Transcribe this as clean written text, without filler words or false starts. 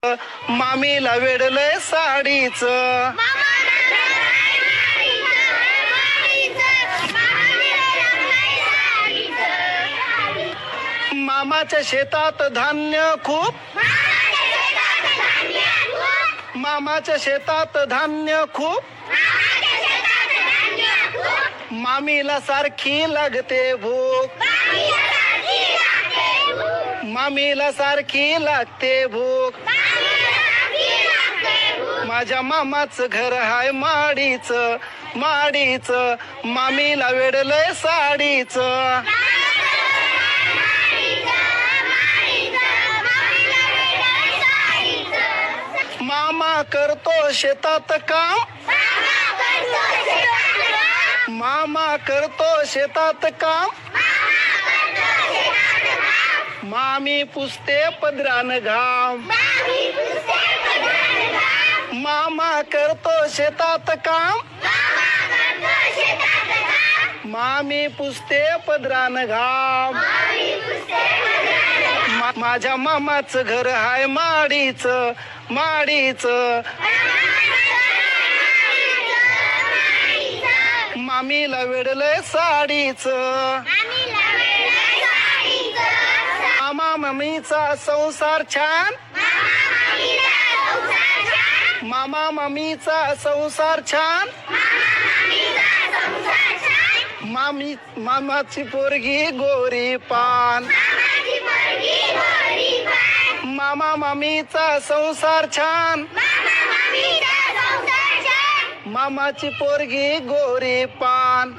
मामीला वेडलंय साडीच. मामाच्या शेतात धान्य खूप. मामाच्या शेतात धान्य खूप. मामीला सारखी लागते भूक. मामीला सारखी लागते भूक. माझ्या मामाचं घर हाय माडीच. माडीच मामीला वेडलंय साडीच. मामा करतो शेतात काम. मामा करतो शेतात काम. मामी पुसते पदरान घाम. मामा करतो शेतात काम. मामी पुसते पदरान घाम. माझ्या मामाचं घर हाय माडीच. माडीच मामीला वेडलंय साडीच. मामा मामीचा संसार छान. मामा मामीचा संसार छान. मामाची पोरगी गोरी पान. मामा मामीचा संसार छान. मामाची पोरगी गोरी पान.